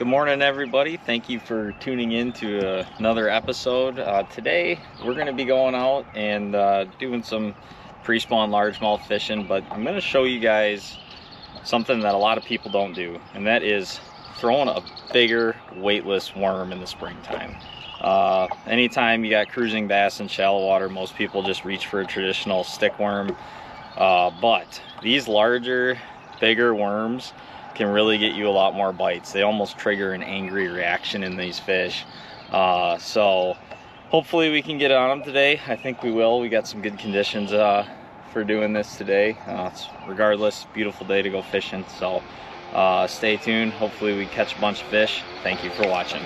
Good morning, everybody. Thank you for tuning in to another episode. Today we're going to be going out and doing some pre-spawn largemouth fishing, but I'm going to show you guys something that a lot of people don't do, and that is throwing a bigger weightless worm in the springtime. Anytime you got cruising bass in shallow water, most people just reach for a traditional stick worm, but these larger, bigger worms can really get you a lot more bites. They almost trigger an angry reaction in these fish. So hopefully we can get on them today. I think we will. We got some good conditions for doing this today. It's regardless, beautiful day to go fishing. So stay tuned. Hopefully we catch a bunch of fish. Thank you for watching.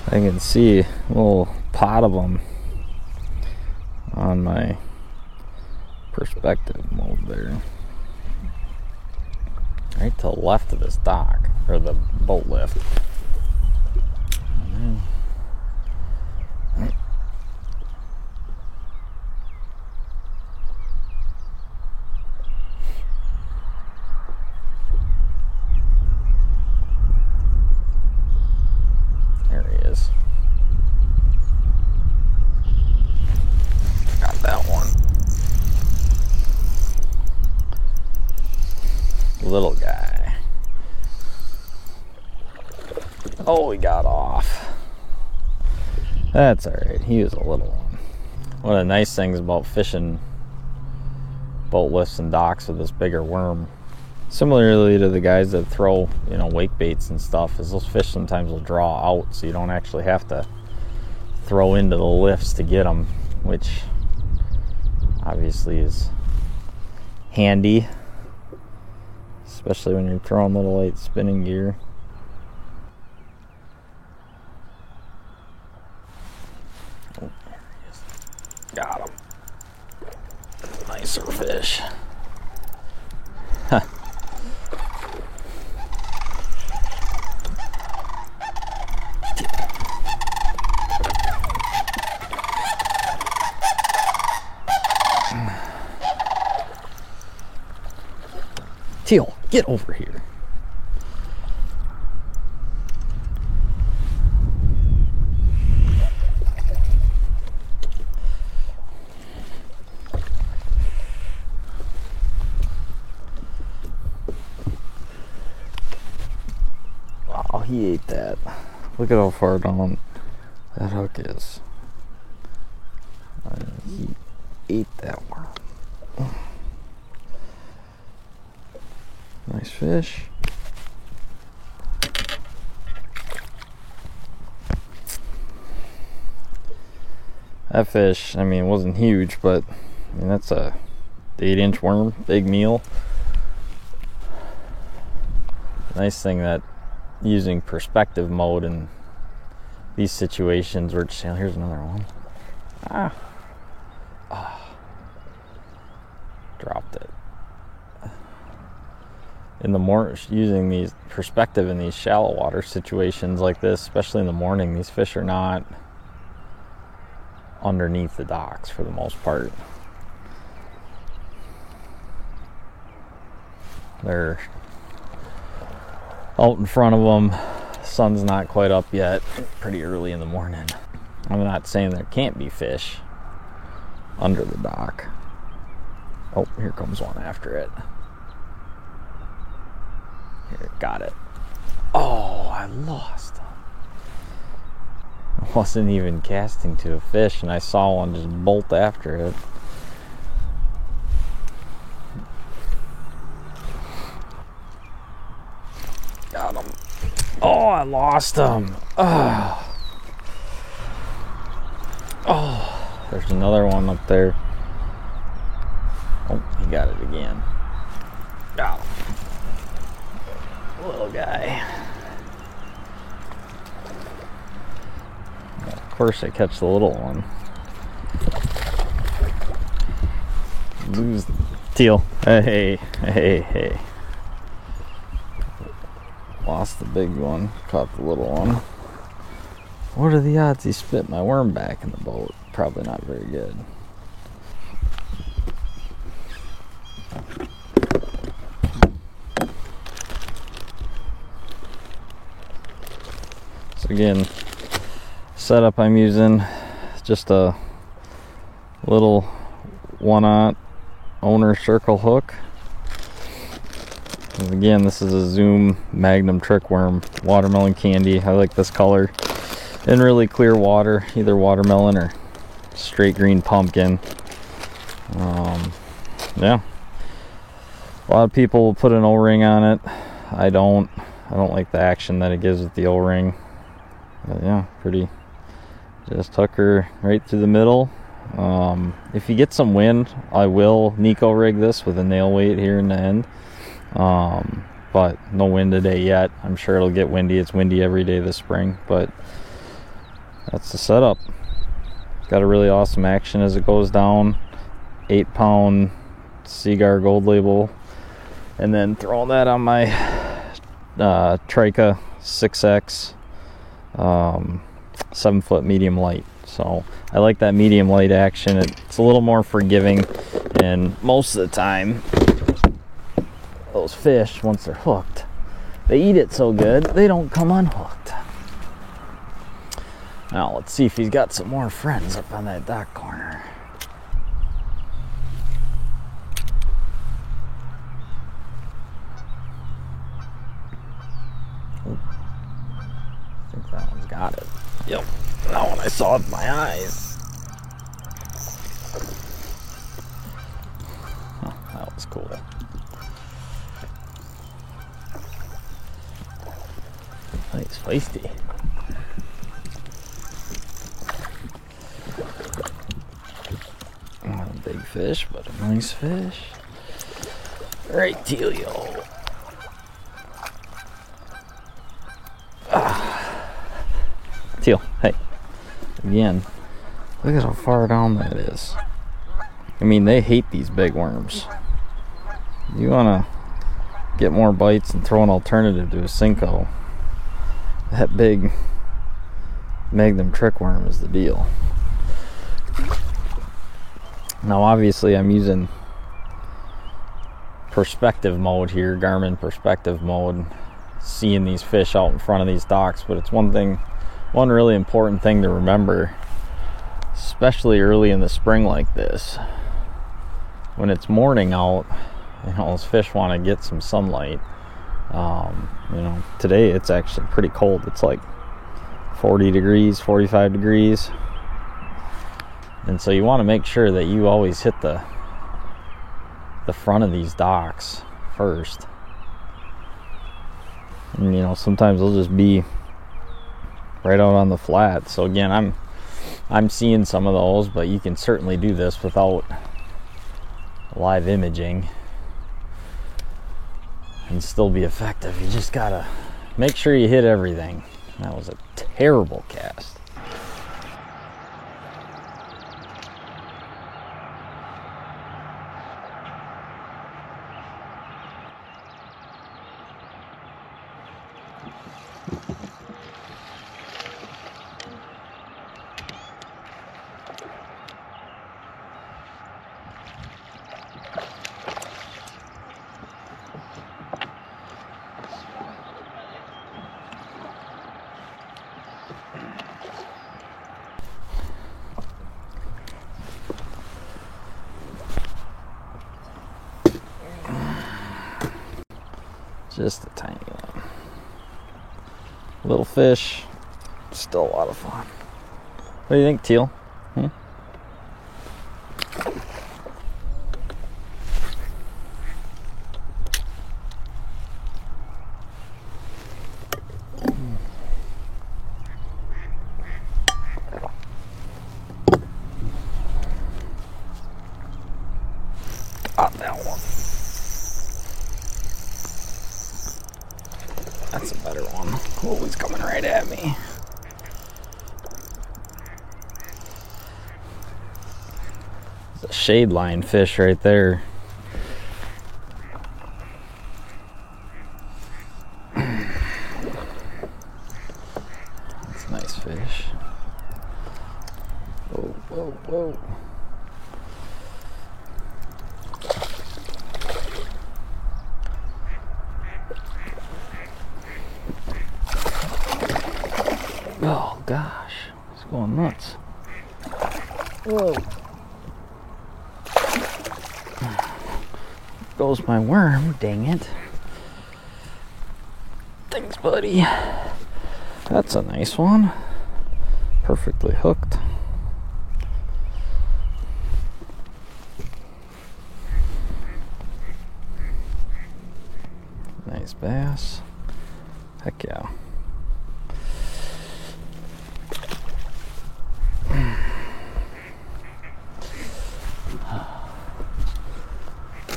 I can see a little pot of them on my perspective mode there. Right to the left of this dock, or the boat lift. Got that one. Little guy. Oh, he got off. That's alright. He was a little one. One of the nice things about fishing boat lifts and docks with this bigger worm, similarly to the guys that throw, wake baits and stuff, is those fish sometimes will draw out, so you don't actually have to throw into the lifts to get them, which obviously is handy, especially when you're throwing little light spinning gear. Oh, there he is. Got him. Nicer fish. Huh. Teal, get over here. Wow, he ate that. Look at how far down that hook is. He ate that worm. Nice fish. That fish, wasn't huge, but that's a 8-inch worm, big meal. Nice thing that using perspective mode in these situations, we're just saying, here's another one. Dropped it. In the using these perspective in these shallow water situations like this, especially in the morning, these fish are not underneath the docks for the most part. They're out in front of them. Sun's not quite up yet. Pretty early in the morning. I'm not saying there can't be fish under the dock. Oh, here comes one after it. Here, got it. Oh, I lost him. I wasn't even casting to a fish, and I saw one just bolt after it. Got him. Oh, I lost him. Oh, there's another one up there. Oh, he got it again. Got him. Little guy. Of course, I catch the little one. Lose teal. Hey, hey, hey. Lost the big one, caught the little one. What are the odds he spit my worm back in the boat? Probably not very good. So again, setup I'm using, just a little 1/0 owner circle hook. And again, this is a Zoom Magnum trick worm, watermelon candy. I like this color. In really clear water, either watermelon or straight green pumpkin. Yeah, a lot of people will put an O-ring on it. I don't like the action that it gives with the O-ring. But yeah, pretty. Just hook her right through the middle. If you get some wind, I will Nico rig this with a nail weight here in the end. But no wind today yet. I'm sure it'll get windy. It's windy every day this spring, but that's the setup. Got a really awesome action as it goes down. 8-pound Seaguar Gold Label, and then throwing that on my Trika 6X 7-foot medium light. So I like that medium light action. It's a little more forgiving, and most of the time those fish, once they're hooked, they eat it so good they don't come unhooked. Now let's see if he's got some more friends up on that dock corner. Ooh. I think that one's got it. Yep, that one I saw with my eyes. Huh, that was cool. Nice, feisty. Not a big fish, but a nice fish. All right, Tealio. Teal, hey. Again, look at how far down that is. I mean, they hate these big worms. You want to get more bites and throw an alternative to a Senko. That big Magnum trick worm is the deal. Now obviously I'm using perspective mode here, Garmin perspective mode, seeing these fish out in front of these docks, but it's one really important thing to remember, especially early in the spring like this. When it's morning out, those fish want to get some sunlight. Today it's actually pretty cold. It's like 40 degrees, 45 degrees. And so you want to make sure that you always hit the front of these docks first. And sometimes they'll just be right out on the flat. So again, I'm seeing some of those, but you can certainly do this without live imaging and still be effective. You just gotta make sure you hit everything. That was a terrible cast. Just a tiny one. Little fish, still a lot of fun. What do you think, Teal? That's a better one. Oh, he's coming right at me. It's a shade line fish right there. That's a nice fish. Whoa, whoa, whoa. Oh gosh, it's going nuts. Whoa. Goes my worm, dang it. Thanks, buddy. That's a nice one. Perfectly hooked. Nice bass. Heck yeah.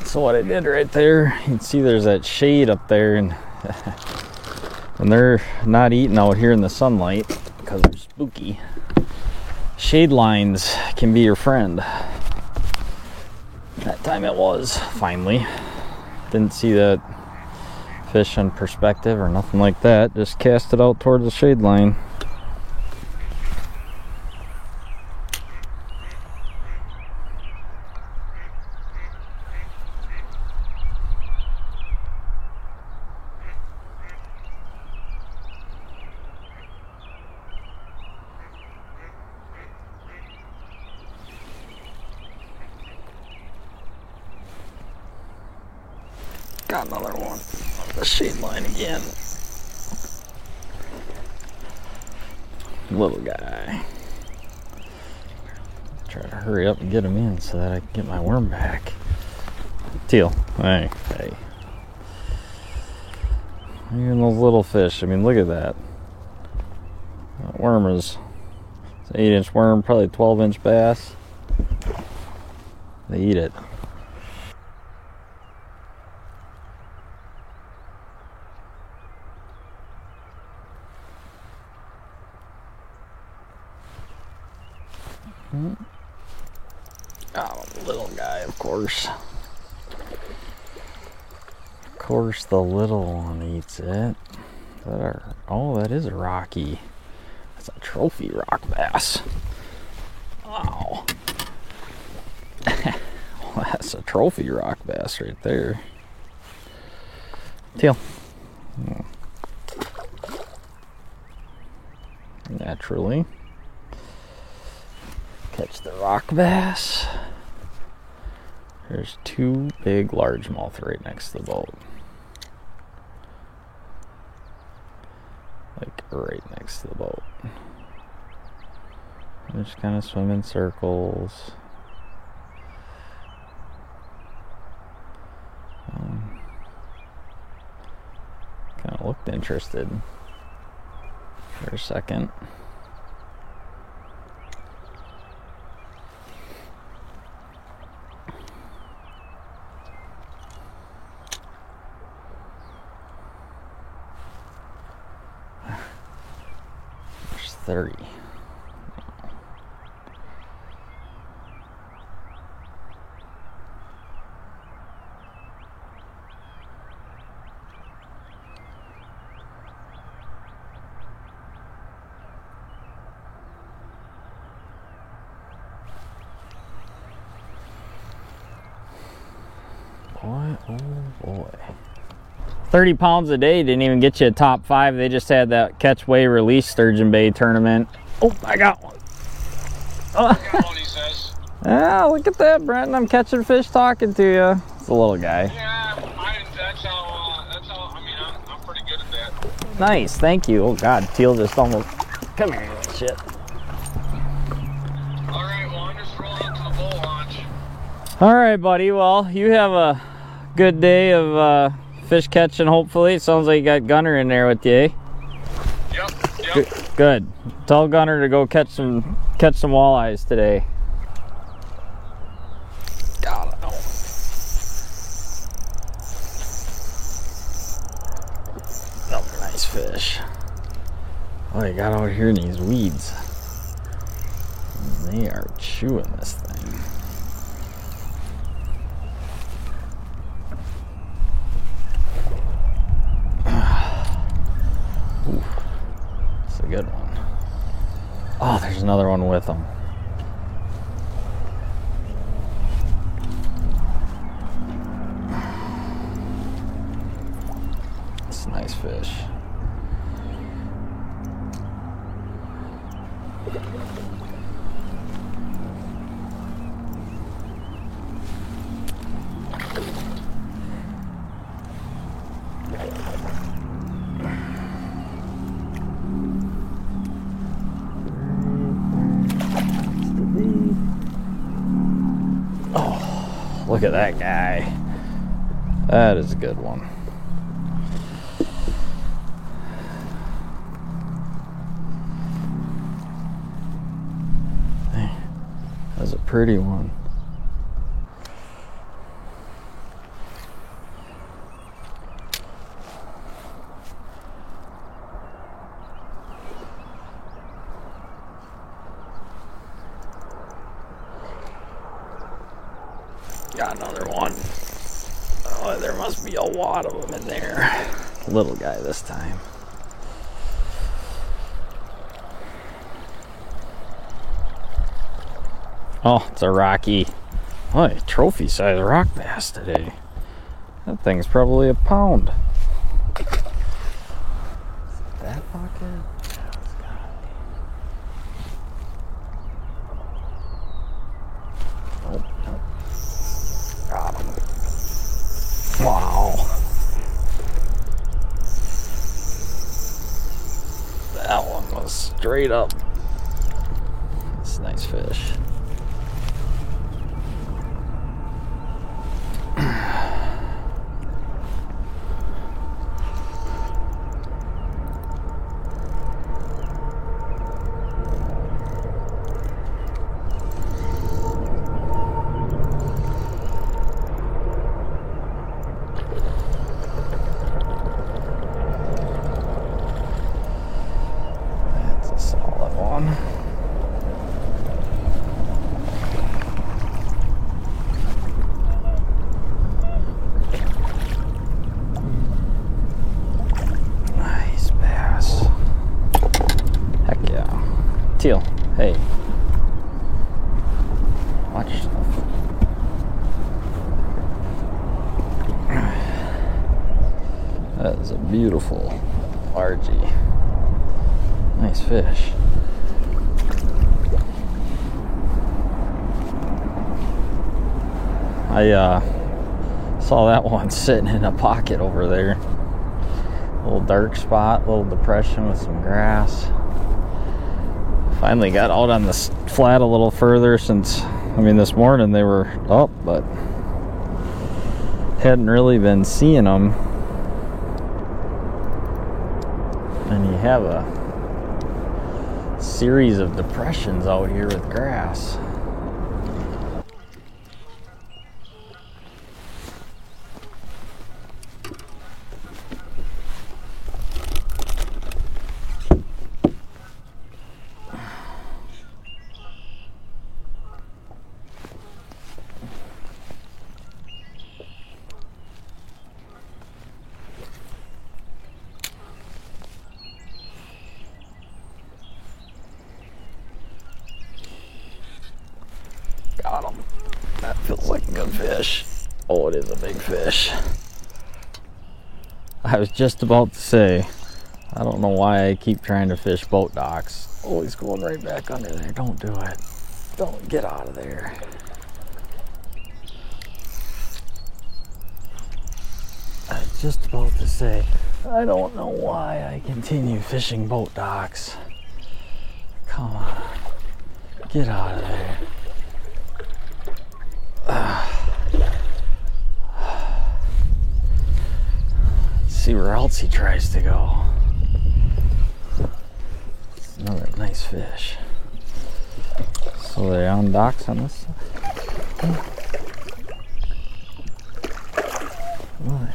So what I did right there, you can see there's that shade up there, and when they're not eating out here in the sunlight because they're spooky, shade lines can be your friend. That time it was, finally. Didn't see that fish in perspective or nothing like that, just cast it out towards the shade line. Got another one. The shade line again. Little guy. Try to hurry up and get him in so that I can get my worm back. Teal. Hey, hey. Even those little fish. I mean, look at that. That worm is an 8-inch worm, probably a 12-inch bass. They eat it. Oh, little guy, of course. Of course, the little one eats it. Oh, that is a rocky. That's a trophy rock bass. Wow. Well, that's a trophy rock bass right there. Tail. Naturally. Catch the rock bass. There's two big largemouth right next to the boat. Like right next to the boat. They just kind of swim in circles. Kind of looked interested for a second. There's 30. Boy, oh boy. 30 pounds a day didn't even get you a top 5. They just had that catch, weigh, release Sturgeon Bay tournament. Oh, I got one. Oh. I got one, he says. Ah, look at that, Brenton. I'm catching fish talking to you. It's a little guy. Yeah, that's how, I mean, I'm pretty good at that. Nice, thank you. Oh, God, Teal just almost... Come here, little shit. All right, well, I'm just rolling up to the bull launch. All right, buddy. Well, you have a good day of fish catching, hopefully. It sounds like you got Gunner in there with you, eh? Yep. Good. Tell Gunner to go catch some walleyes today. God, I know. Oh, fish. Oh, I got out here in these weeds. They are chewing this thing. Ooh, that's a good one. Oh, there's another one with them. It's a nice fish. Oh, look at that guy. That is a good one. That's a pretty one. Got another one. Oh, there must be a lot of them in there. Little guy this time. Oh, it's a rocky. Oh, a trophy size rock bass today. That thing's probably a pound. Is it that pocket? Yeah, it's gotta be. Nope, nope. Got him. Wow. That one was straight up. That's a nice fish. Nice bass. Heck yeah. Teal, hey. Watch yourself. That is a beautiful largie. Nice fish. I saw that one sitting in a pocket over there. A little dark spot, little depression with some grass. Finally got out on the flat a little further since, I mean, this morning they were up, but hadn't really been seeing them. And you have a series of depressions out here with grass. Got him. That feels like a good fish. Oh, it is a big fish. I was just about to say, I don't know why I keep trying to fish boat docks. Oh, he's going right back under there. Don't do it. Don't get out of there. I was just about to say, I don't know why I continue fishing boat docks. Come on. Get out of there. See where else he tries to go. It's another nice fish. So they're on docks on this side. Boy,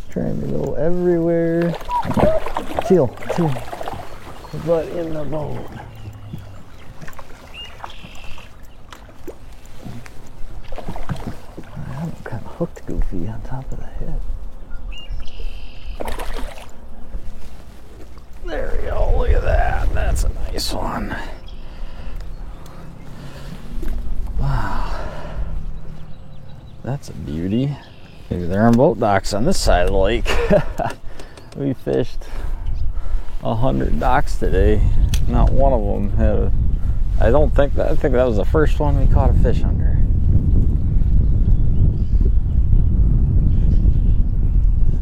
trying to go everywhere. Teal, but in the boat. I'm kind of hooked Goofy on top of the head. There we go, look at that. That's a nice one. Wow. That's a beauty. Maybe they're on boat docks on this side of the lake. We fished 100 docks today. Not one of them had a, I think that was the first one we caught a fish under.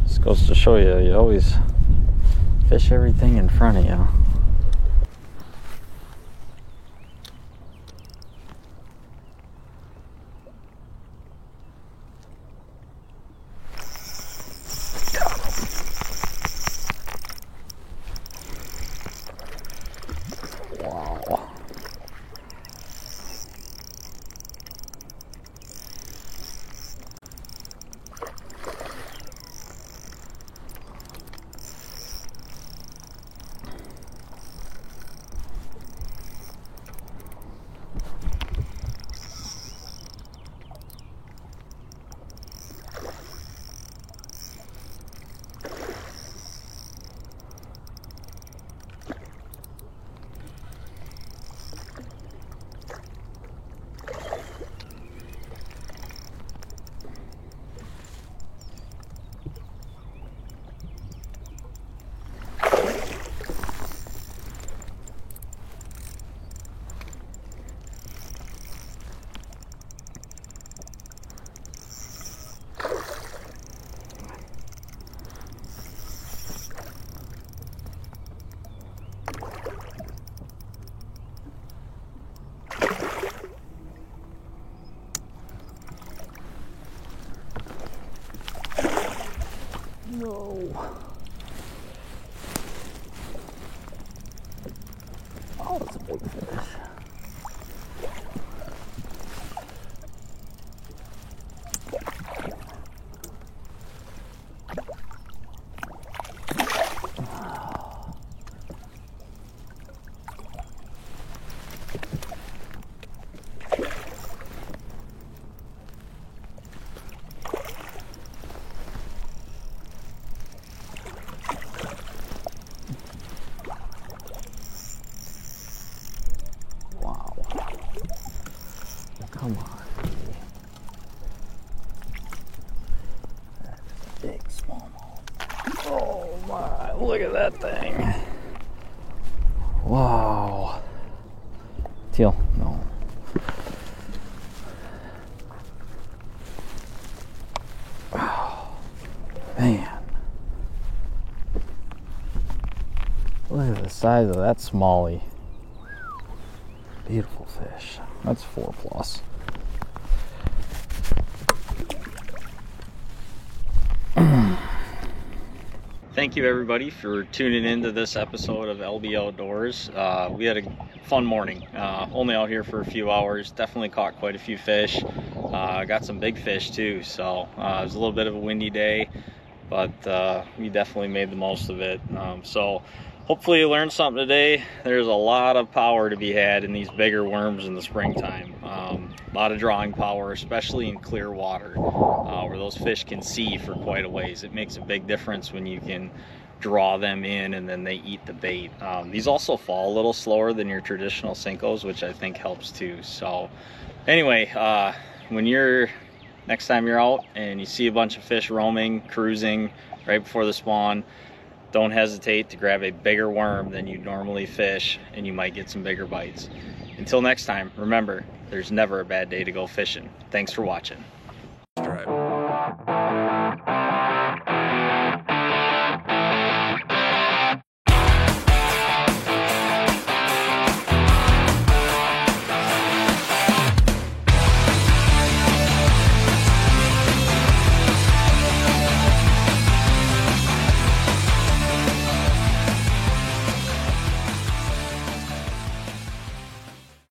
This goes to show you, you always fish everything in front of you. Wow. No. Oh, that's a big fish. Come on. That's a big smallmouth. Oh my, look at that thing. Wow. Teal, no. Oh, man. Look at the size of that smallie. Beautiful fish. That's 4+. Thank you everybody for tuning into this episode of LB Outdoors. We had a fun morning. Only out here for a few hours. Definitely caught quite a few fish. Got some big fish too. So it was a little bit of a windy day, but we definitely made the most of it. So hopefully you learned something today. There's a lot of power to be had in these bigger worms in the springtime. A lot of drawing power, especially in clear water, where those fish can see for quite a ways. It makes a big difference when you can draw them in and then they eat the bait. These also fall a little slower than your traditional Senkos, which I think helps too. So anyway, when next time you're out and you see a bunch of fish roaming, cruising right before the spawn, don't hesitate to grab a bigger worm than you normally fish, and you might get some bigger bites. Until next time, remember, there's never a bad day to go fishing. Thanks for watching. Stripe.